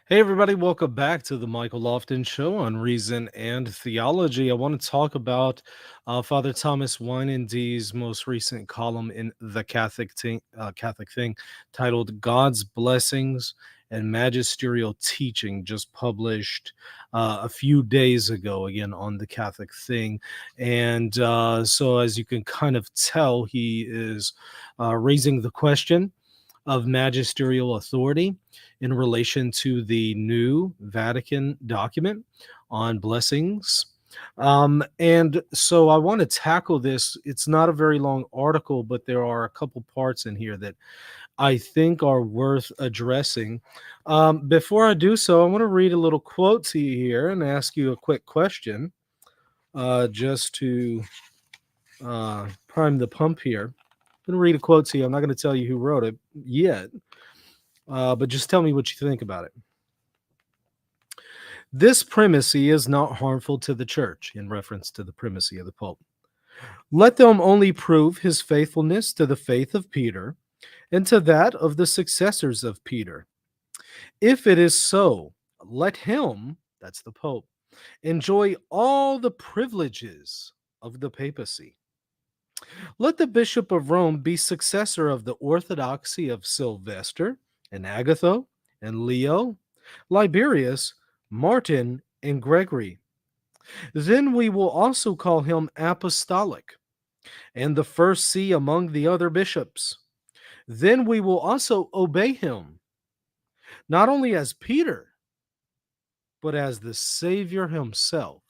Hey, everybody, welcome back to the Michael Lofton Show on Reason and Theology. I want to talk about Father Thomas Weinandy's most recent column in the Catholic Thing titled God's Blessings and Magisterial Teaching, just published a few days ago, again, on the Catholic Thing. And so, as you can kind of tell, he is raising the question of magisterial authority in relation to the new Vatican document on blessings. And so I want to tackle this. It's not a very long article, but there are a couple parts in here that I think are worth addressing. Before I do so, I want to read a little quote to you here and ask you a quick question just to prime the pump here. I'm going to read a quote to you. I'm not going to tell you who wrote it yet, but just tell me what you think about it. This primacy is not harmful to the church, in reference to the primacy of the Pope. Let them only prove his faithfulness to the faith of Peter and to that of the successors of Peter. If it is so, let him, that's the Pope, enjoy all the privileges of the papacy. Let the Bishop of Rome be successor of the orthodoxy of Sylvester and Agatho and Leo, Liberius, Martin, and Gregory. Then we will also call him apostolic and the first see among the other bishops. Then we will also obey him, not only as Peter, but as the Savior himself.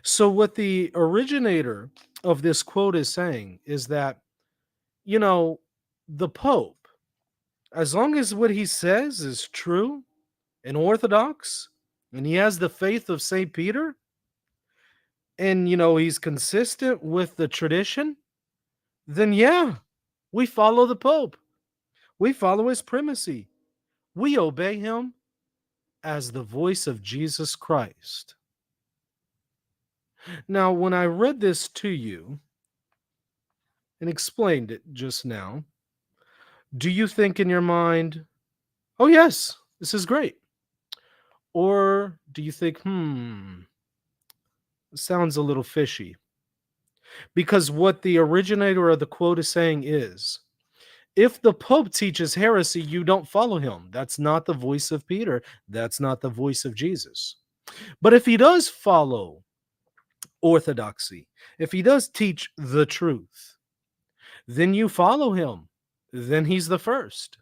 So, what the originator of this quote is saying is that, you know, the Pope, as long as what he says is true and orthodox, and he has the faith of St. Peter, and, he's consistent with the tradition, then yeah, we follow the Pope. We follow his primacy. We obey him as the voice of Jesus Christ. Now, when I read this to you and explained it just now, do you think in your mind, oh, yes, this is great? Or do you think, sounds a little fishy? Because what the originator of the quote is saying is, if the Pope teaches heresy, you don't follow him. That's not the voice of Peter. That's not the voice of Jesus. But if he does follow orthodoxy, if he does teach the truth, then you follow him. Then he's the first.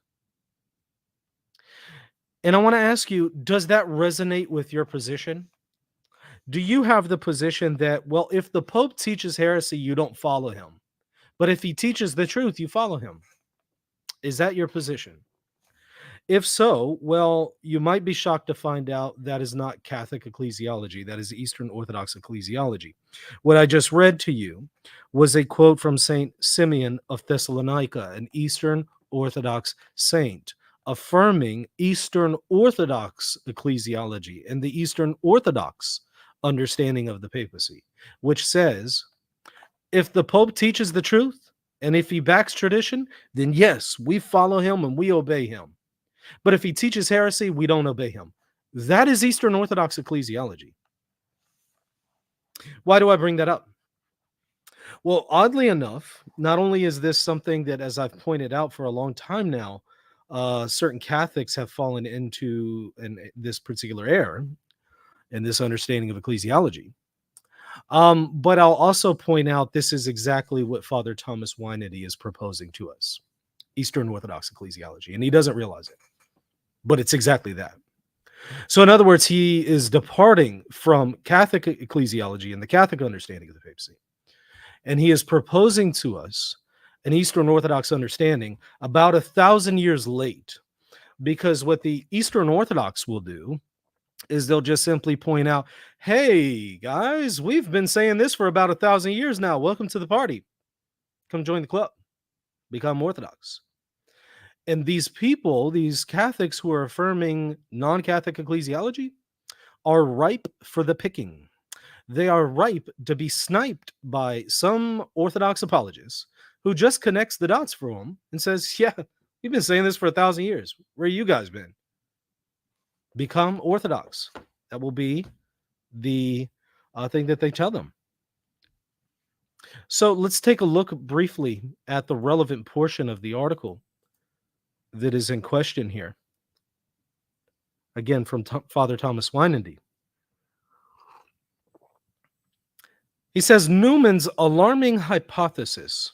And I want to ask you, does that resonate with your position? Do you have the position that, well, if the Pope teaches heresy, you don't follow him? But if he teaches the truth, you follow him? Is that your position? If so, well, you might be shocked to find out that is not Catholic ecclesiology. That is Eastern Orthodox ecclesiology. What I just read to you was a quote from Saint Simeon of Thessalonica, an Eastern Orthodox saint, affirming Eastern Orthodox ecclesiology and the Eastern Orthodox understanding of the papacy, which says, if the Pope teaches the truth and if he backs tradition, then yes, we follow him and we obey him. But if he teaches heresy, we don't obey him. That is Eastern Orthodox ecclesiology. Why do I bring that up? Well, oddly enough, not only is this something that, as I've pointed out for a long time now, certain Catholics have fallen into this particular error and this understanding of ecclesiology. But I'll also point out this is exactly what Father Thomas Weinandy is proposing to us, Eastern Orthodox ecclesiology, and he doesn't realize it. But it's exactly that. So, in other words, he is departing from Catholic ecclesiology and the Catholic understanding of the papacy. And he is proposing to us an Eastern Orthodox understanding about 1,000 years late. Because what the Eastern Orthodox will do is they'll just simply point out, hey, guys, we've been saying this for about 1,000 years now. Welcome to the party. Come join the club. Become Orthodox. And these people, these Catholics who are affirming non-Catholic ecclesiology, are ripe for the picking. They are ripe to be sniped by some Orthodox apologist who just connects the dots for them and says, yeah, we've been saying this for 1,000 years. Where you guys been? become Orthodox. That will be the thing that they tell them. So let's take a look briefly at the relevant portion of the article that is in question here. Again, from Father Thomas Weinandy. He says Newman's alarming hypothesis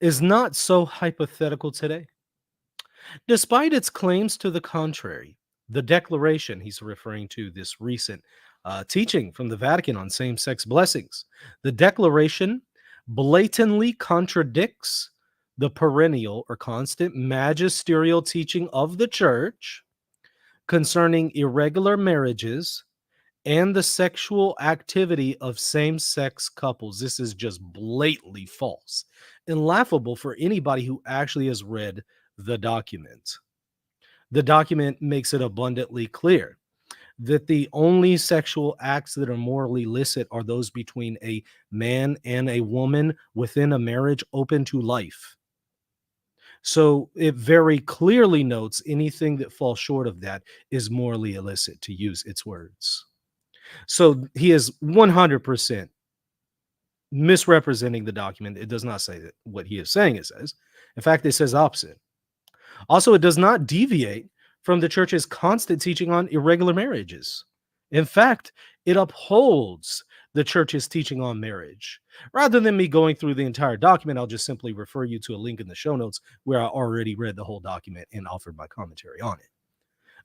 is not so hypothetical today. Despite its claims to the contrary, the declaration, he's referring to this recent teaching from the Vatican on same sex blessings, the declaration blatantly contradicts the perennial or constant magisterial teaching of the church concerning irregular marriages and the sexual activity of same-sex couples. This is just blatantly false and laughable for anybody who actually has read the document. The document makes it abundantly clear that the only sexual acts that are morally illicit are those between a man and a woman within a marriage open to life. So it very clearly notes anything that falls short of that is morally illicit, to use its words. So he is 100% misrepresenting the document. It does not say that what he is saying it says. In fact, it says opposite. Also, it does not deviate from the church's constant teaching on irregular marriages. In fact, it upholds the church's teaching on marriage. Rather than me going through the entire document, I'll just simply refer you to a link in the show notes where I already read the whole document and offered my commentary on it.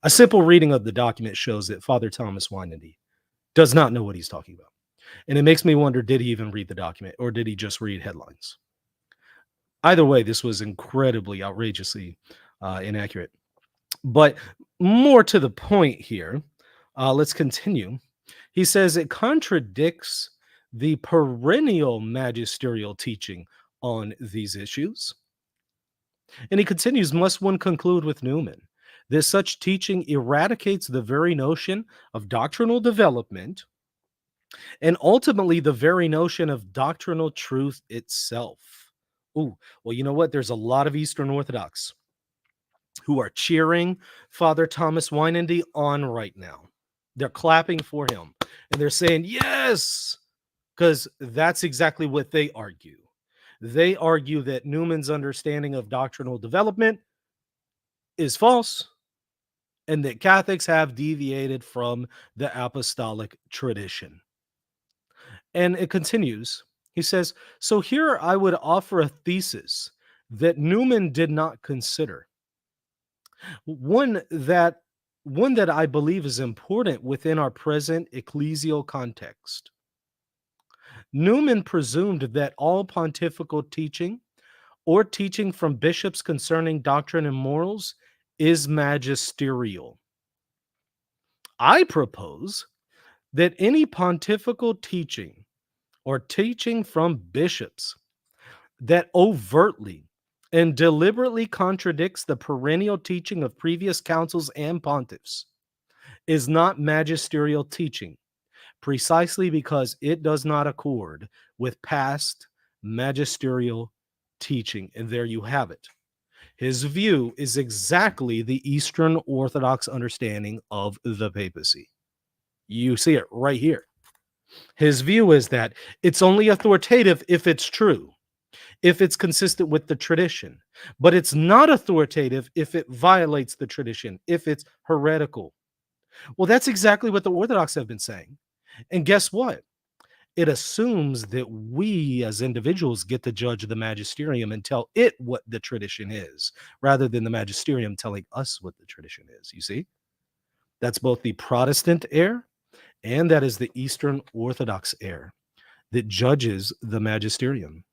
A simple reading of the document shows that Father Thomas Weinandy does not know what he's talking about. And it makes me wonder, did he even read the document or did he just read headlines? Either way, this was incredibly outrageously inaccurate. But more to the point here, let's continue. He says it contradicts the perennial magisterial teaching on these issues. And he continues, must one conclude with Newman that such teaching eradicates the very notion of doctrinal development and ultimately the very notion of doctrinal truth itself. Ooh, well, you know what? There's a lot of Eastern Orthodox who are cheering Father Thomas Weinandy on right now. They're clapping for him and they're saying, yes, because that's exactly what they argue. They argue that Newman's understanding of doctrinal development is false and that Catholics have deviated from the apostolic tradition. And it continues. He says, so here I would offer a thesis that Newman did not consider. One that I believe is important within our present ecclesial context. Newman presumed that all pontifical teaching or teaching from bishops concerning doctrine and morals is magisterial. I propose that any pontifical teaching or teaching from bishops that overtly and deliberately contradicts the perennial teaching of previous councils and pontiffs is not magisterial teaching, precisely because it does not accord with past magisterial teaching. And there you have it. His view is exactly the Eastern Orthodox understanding of the papacy. You see it right here. His view is that it's only authoritative if it's true, if it's consistent with the tradition, but it's not authoritative if it violates the tradition, if it's heretical. Well, that's exactly what the Orthodox have been saying. And guess what? It assumes that we as individuals get to judge the magisterium and tell it what the tradition is, rather than the magisterium telling us what the tradition is. You see? That's both the Protestant error and that is the Eastern Orthodox error that judges the magisterium,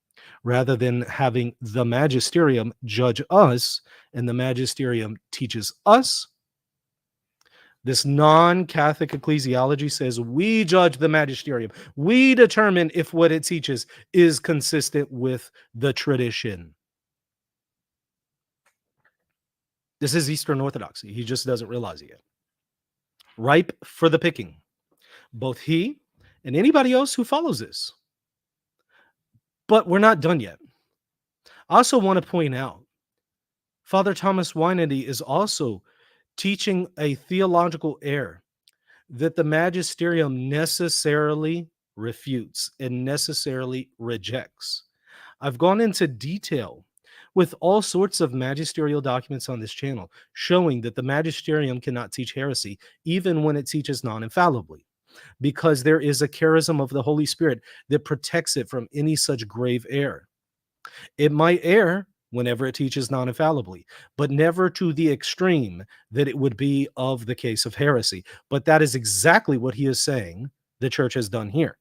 rather than having the magisterium judge us and the magisterium teaches us. This non-Catholic ecclesiology says we judge the magisterium. We determine if what it teaches is consistent with the tradition. This is Eastern Orthodoxy. He just doesn't realize it yet. Ripe for the picking. Both he and anybody else who follows this. But we're not done yet. I also want to point out, Father Thomas Weinandy is also teaching a theological error that the magisterium necessarily refutes and necessarily rejects. I've gone into detail with all sorts of magisterial documents on this channel showing that the magisterium cannot teach heresy even when it teaches non-infallibly, because there is a charism of the Holy Spirit that protects it from any such grave error. It might err whenever it teaches non-infallibly, but never to the extreme that it would be of the case of heresy. But that is exactly what he is saying the church has done here.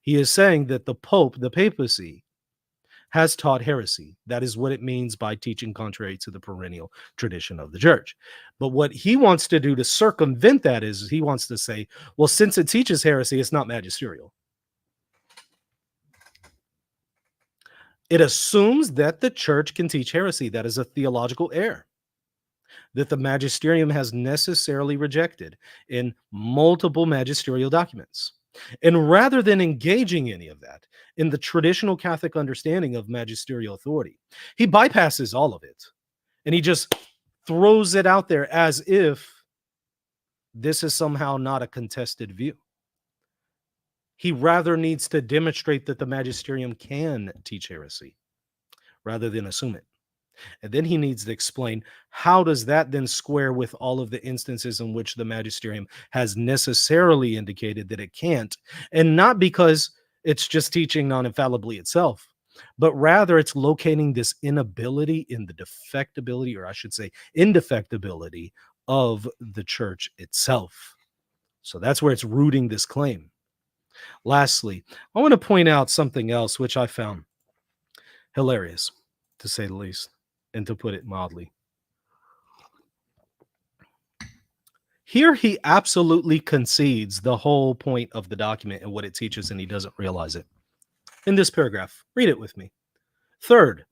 He is saying that the Pope, the papacy, has taught heresy. That is what it means by teaching contrary to the perennial tradition of the church. But what he wants to do to circumvent that is he wants to say, well, since it teaches heresy, it's not magisterial. It assumes that the church can teach heresy. That is a theological error that the magisterium has necessarily rejected in multiple magisterial documents. And rather than engaging any of that in the traditional Catholic understanding of magisterial authority, he bypasses all of it and he just throws it out there as if this is somehow not a contested view. He rather needs to demonstrate that the magisterium can teach heresy rather than assume it. And then he needs to explain how does that then square with all of the instances in which the magisterium has necessarily indicated that it can't, and not because it's just teaching non-infallibly itself, but rather it's locating this inability in the defectibility, or I should say indefectibility of the church itself. So that's where it's rooting this claim. Lastly, I want to point out something else which I found hilarious, to say the least, and to put it mildly. Here he absolutely concedes the whole point of the document and what it teaches, and he doesn't realize it. In this paragraph, read it with me. Third,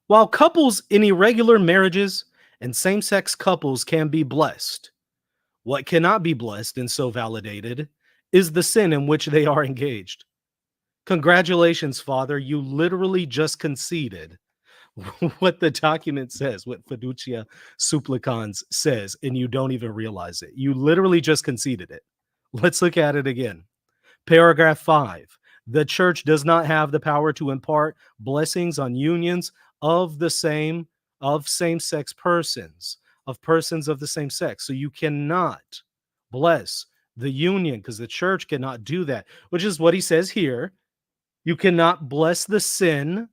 while couples in irregular marriages and same-sex couples can be blessed, what cannot be blessed and so validated is the sin in which they are engaged. Congratulations, Father, you literally just conceded what the document says, what Fiducia Supplicans says, and you don't even realize it. You literally just conceded it. Let's look at it again. Paragraph 5. The church does not have the power to impart blessings on unions of same-sex persons, of persons of the same sex. So you cannot bless the union because the church cannot do that, which is what he says here. You cannot bless the sin,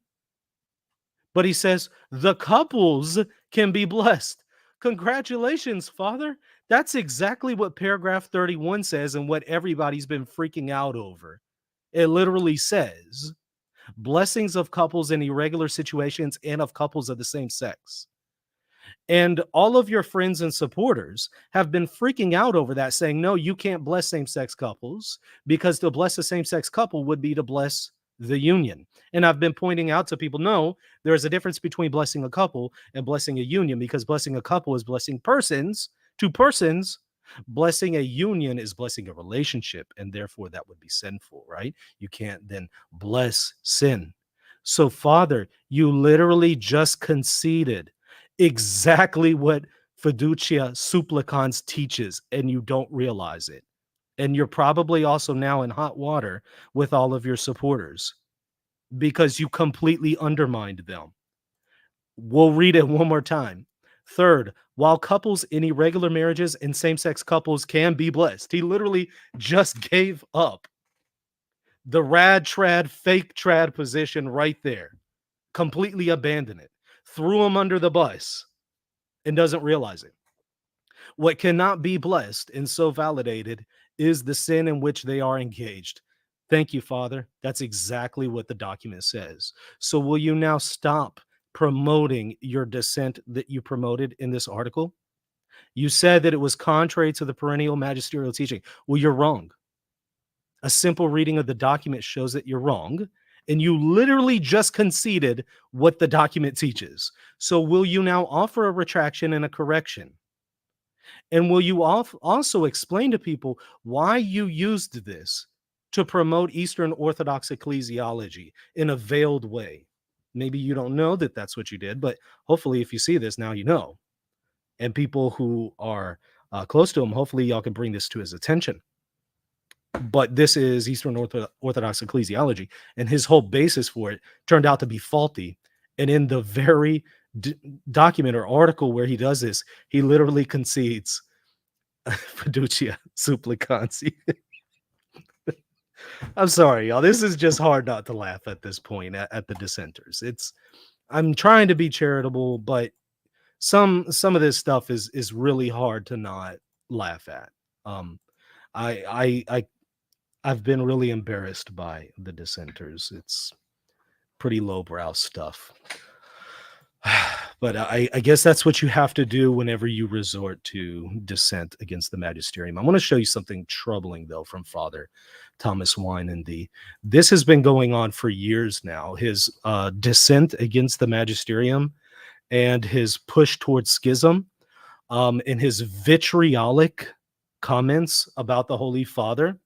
but he says the couples can be blessed. Congratulations, Father. That's exactly what paragraph 31 says and what everybody's been freaking out over. It literally says blessings of couples in irregular situations and of couples of the same sex. And all of your friends and supporters have been freaking out over that, saying, no, you can't bless same-sex couples because to bless a same-sex couple would be to bless the union. And I've been pointing out to people, no, there is a difference between blessing a couple and blessing a union, because blessing a couple is blessing persons, two persons. Blessing a union is blessing a relationship, and therefore that would be sinful, right? You can't then bless sin. So, Father, you literally just conceded exactly what Fiducia Supplicans teaches, and you don't realize it. And you're probably also now in hot water with all of your supporters because you completely undermined them. We'll read it one more time. Third, while couples in irregular marriages and same-sex couples can be blessed, he literally just gave up the rad trad, fake trad position right there, completely abandoned it, threw him under the bus, and doesn't realize it. What cannot be blessed and so validated is the sin in which they are engaged. Thank you, Father. That's exactly what the document says. So will you now stop promoting your dissent that you promoted in this article? You said that it was contrary to the perennial magisterial teaching. Well, you're wrong. A simple reading of the document shows that you're wrong, and you literally just conceded what the document teaches. So will you now offer a retraction and a correction? And will you also explain to people why you used this to promote Eastern Orthodox ecclesiology in a veiled way? Maybe you don't know that that's what you did, but hopefully if you see this now, you know. and people who are close to him, hopefully y'all can bring this to his attention. But this is Eastern Orthodox ecclesiology, and his whole basis for it turned out to be faulty. And in the very document or article where he does this, he literally concedes Fiducia Supplicans. I'm sorry, y'all. This is just hard not to laugh at this point at the dissenters. I'm trying to be charitable, but some of this stuff is really hard to not laugh at. I've been really embarrassed by the dissenters. It's pretty lowbrow stuff. But I guess that's what you have to do whenever you resort to dissent against the magisterium. I want to show you something troubling, though, from Father Thomas Weinandy. This has been going on for years now. His dissent against the magisterium and his push towards schism, and his vitriolic comments about the Holy Father.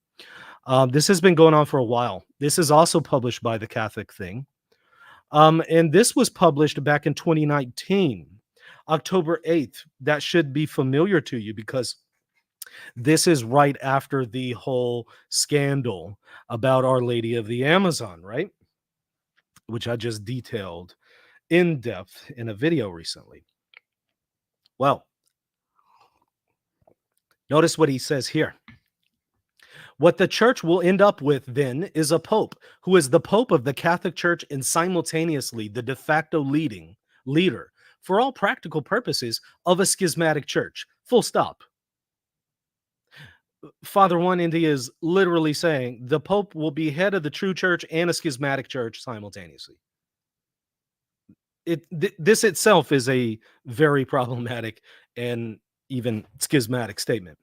This has been going on for a while. This is also published by the Catholic Thing. And this was published back in 2019, October 8th. That should be familiar to you because this is right after the whole scandal about Our Lady of the Amazon, right? Which I just detailed in depth in a video recently. Well, notice what he says here. What the church will end up with then is a pope who is the pope of the Catholic Church and simultaneously the de facto leader for all practical purposes of a schismatic church. Full stop. Father Weinandy is literally saying the pope will be head of the true church and a schismatic church simultaneously. This itself is a very problematic and even schismatic statement.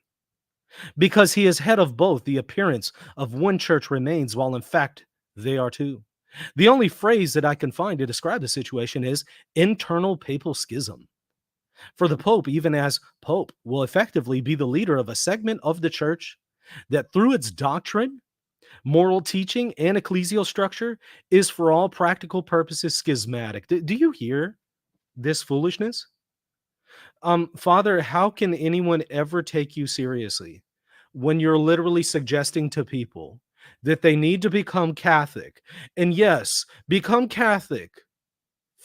Because he is head of both, the appearance of one church remains, while in fact they are two. The only phrase that I can find to describe the situation is internal papal schism. For the Pope, even as Pope, will effectively be the leader of a segment of the church that through its doctrine, moral teaching, and ecclesial structure is for all practical purposes schismatic. Do you hear this foolishness? Father, how can anyone ever take you seriously when you're literally suggesting to people that they need to become Catholic? And yes, become Catholic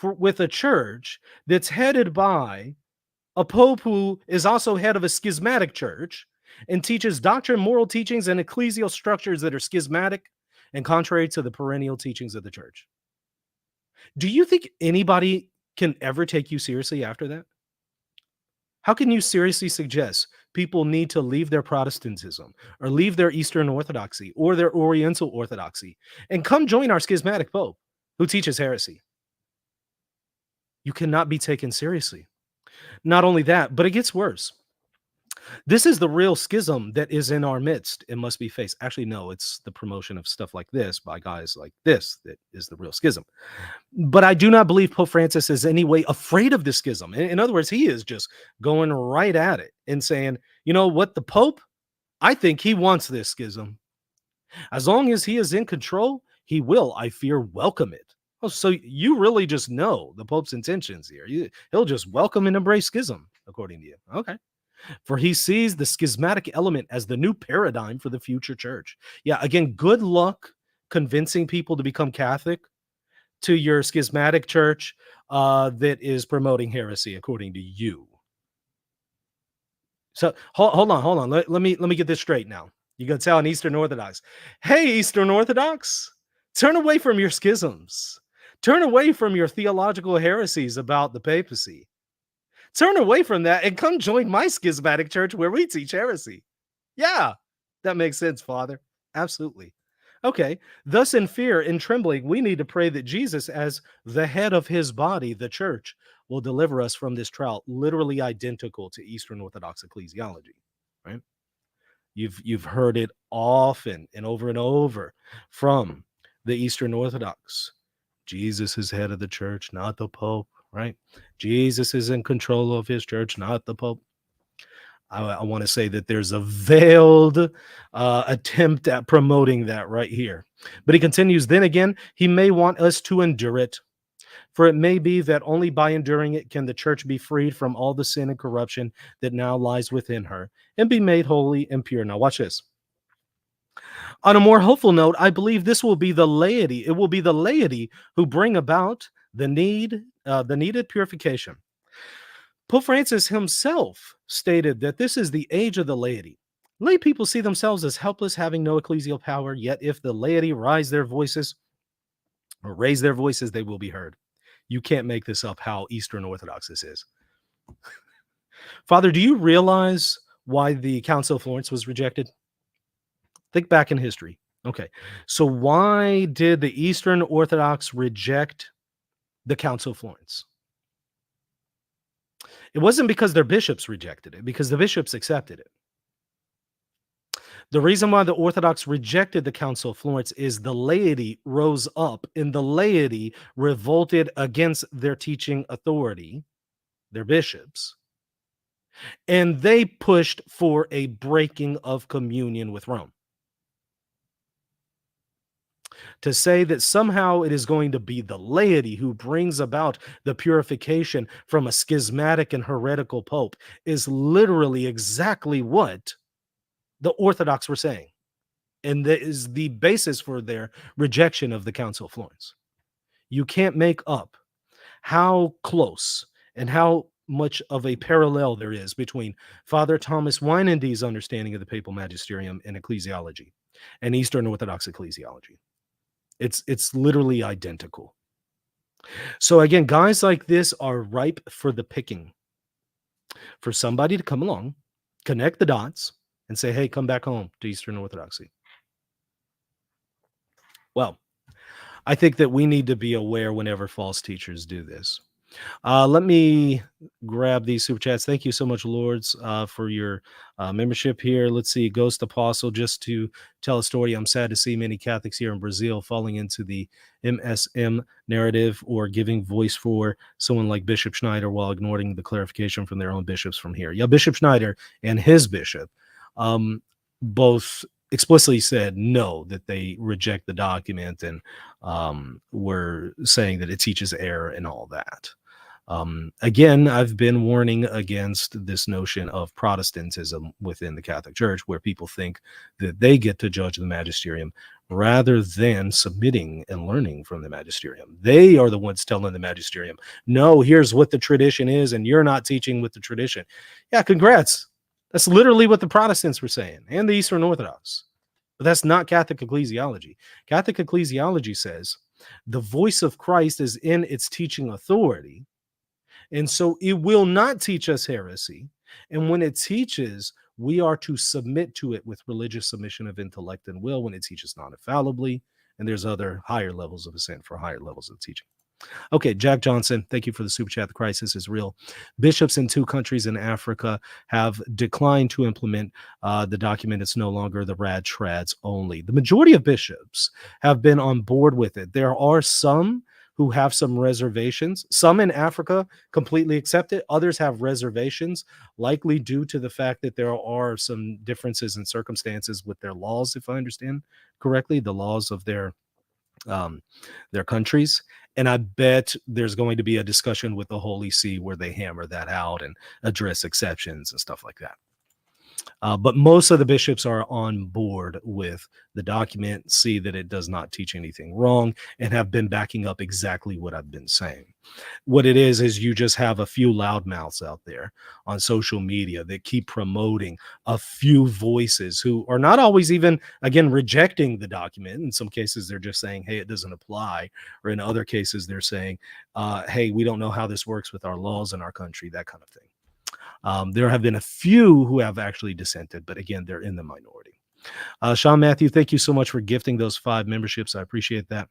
with a church that's headed by a pope who is also head of a schismatic church and teaches doctrine, moral teachings, and ecclesial structures that are schismatic and contrary to the perennial teachings of the church. Do you think anybody can ever take you seriously after that? How can you seriously suggest people need to leave their Protestantism or leave their Eastern Orthodoxy or their Oriental Orthodoxy and come join our schismatic pope who teaches heresy? You cannot be taken seriously. Not only that, but it gets worse. This is the real schism that is in our midst and must be faced. Actually, no, it's the promotion of stuff like this by guys like this that is the real schism. But I do not believe Pope Francis is any way afraid of the schism. In other words, he is just going right at it and saying, you know what, the Pope, I think he wants this schism. As long as he is in control, he will, I fear, welcome it. Oh, so you really just know the Pope's intentions here. He'll just welcome and embrace schism, according to you. Okay. For he sees the schismatic element as the new paradigm for the future church. Yeah, again, good luck convincing people to become Catholic to your schismatic church that is promoting heresy, according to you. So hold on. Let me get this straight now. You're going to tell an Eastern Orthodox, hey, Eastern Orthodox, turn away from your schisms. Turn away from your theological heresies about the papacy. Turn away from that and come join my schismatic church where we teach heresy. Yeah, that makes sense, Father. Absolutely. Okay, thus in fear and trembling, we need to pray that Jesus, as the head of his body, the church, will deliver us from this trial, literally identical to Eastern Orthodox ecclesiology, right? You've heard it often and over from the Eastern Orthodox. Jesus is head of the church, not the Pope, right? Jesus is in control of his church, not the Pope. I want to say that there's a veiled attempt at promoting that right here. But he continues, then again, he may want us to endure it. For it may be that only by enduring it can the church be freed from all the sin and corruption that now lies within her and be made holy and pure. Now watch this. On a more hopeful note, I believe this will be the laity. It will be the laity who bring about the needed purification. Pope Francis himself stated that this is the age of the laity. Lay people see themselves as helpless, having no ecclesial power, yet if the laity raise their voices, they will be heard. You can't make this up how Eastern Orthodox this is. Father, do you realize why the Council of Florence was rejected? Think back in history. Okay, so why did the Eastern Orthodox reject the Council of Florence? It wasn't because their bishops rejected it, because the bishops accepted it. The reason why the Orthodox rejected the Council of Florence is the laity rose up and the laity revolted against their teaching authority, their bishops, and they pushed for a breaking of communion with Rome. To say that somehow it is going to be the laity who brings about the purification from a schismatic and heretical pope is literally exactly what the Orthodox were saying. And that is the basis for their rejection of the Council of Florence. You can't make up how close and how much of a parallel there is between Father Thomas Weinandy's understanding of the papal magisterium and ecclesiology and Eastern Orthodox ecclesiology. It's literally identical. So again, guys like this are ripe for the picking. For somebody to come along, connect the dots, and say, hey, come back home to Eastern Orthodoxy. Well, I think that we need to be aware whenever false teachers do this. Let me grab these super chats. Thank you so much, Lords, for your membership here. Let's see. Ghost Apostle, just to tell a story. I'm sad to see many Catholics here in Brazil falling into the MSM narrative or giving voice for someone like Bishop Schneider while ignoring the clarification from their own bishops from here. Yeah, Bishop Schneider and his bishop both explicitly said no, that they reject the document and were saying that it teaches error and all that. Again, I've been warning against this notion of Protestantism within the Catholic Church, where people think that they get to judge the magisterium rather than submitting and learning from the magisterium. They are the ones telling the magisterium, no, here's what the tradition is, and you're not teaching with the tradition. Yeah, congrats. That's literally what the Protestants were saying, and the Eastern Orthodox. But that's not Catholic ecclesiology. Catholic ecclesiology says the voice of Christ is in its teaching authority, and so it will not teach us heresy. And when it teaches, we are to submit to it with religious submission of intellect and will when it teaches non-infallibly. And there's other higher levels of assent for higher levels of teaching. Okay, Jack Johnson, thank you for the super chat. The crisis is real. Bishops in 2 countries in Africa have declined to implement the document. It's no longer the rad trads only. The majority of bishops have been on board with it. There are some who have some reservations. Some in Africa completely accept it. Others have reservations, likely due to the fact that there are some differences in circumstances with their laws, if I understand correctly, the laws of their countries. And I bet there's going to be a discussion with the Holy See where they hammer that out and address exceptions and stuff like that. But most of the bishops are on board with the document, see that it does not teach anything wrong, and have been backing up exactly what I've been saying. What it is you just have a few loudmouths out there on social media that keep promoting a few voices who are not always even, again, rejecting the document. In some cases, they're just saying, hey, it doesn't apply. Or in other cases, they're saying, hey, we don't know how this works with our laws in our country, that kind of thing. There have been a few who have actually dissented, but again, they're in the minority. Sean Matthew, thank you so much for gifting those 5 memberships. I appreciate that.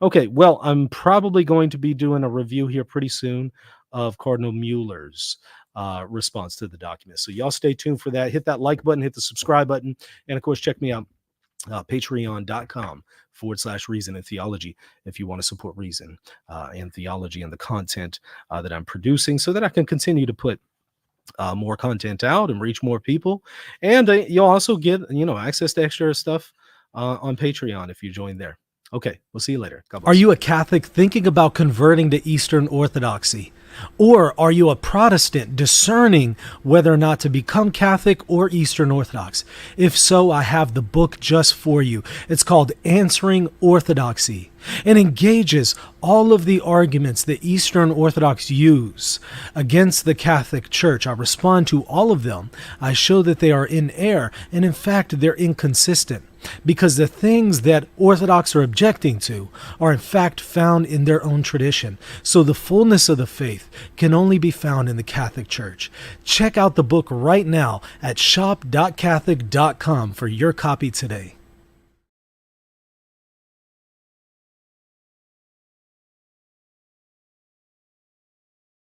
Okay, well, I'm probably going to be doing a review here pretty soon of Cardinal Mueller's response to the document. So y'all stay tuned for that. Hit that like button, hit the subscribe button, and of course, check me out. Patreon.com/Reason and Theology if you want to support Reason and Theology and the content that I'm producing so that I can continue to put more content out and reach more people. And you'll also get, access to extra stuff on Patreon if you join there. Okay, we'll see you later. God bless. Are you a Catholic thinking about converting to Eastern Orthodoxy? Or are you a Protestant discerning whether or not to become Catholic or Eastern Orthodox? If so, I have the book just for you. It's called Answering Orthodoxy. It engages all of the arguments that Eastern Orthodox use against the Catholic Church. I respond to all of them. I show that they are in error, and in fact, they're inconsistent, because the things that Orthodox are objecting to are in fact found in their own tradition. So the fullness of the faith can only be found in the Catholic Church. Check out the book right now at shop.catholic.com for your copy today.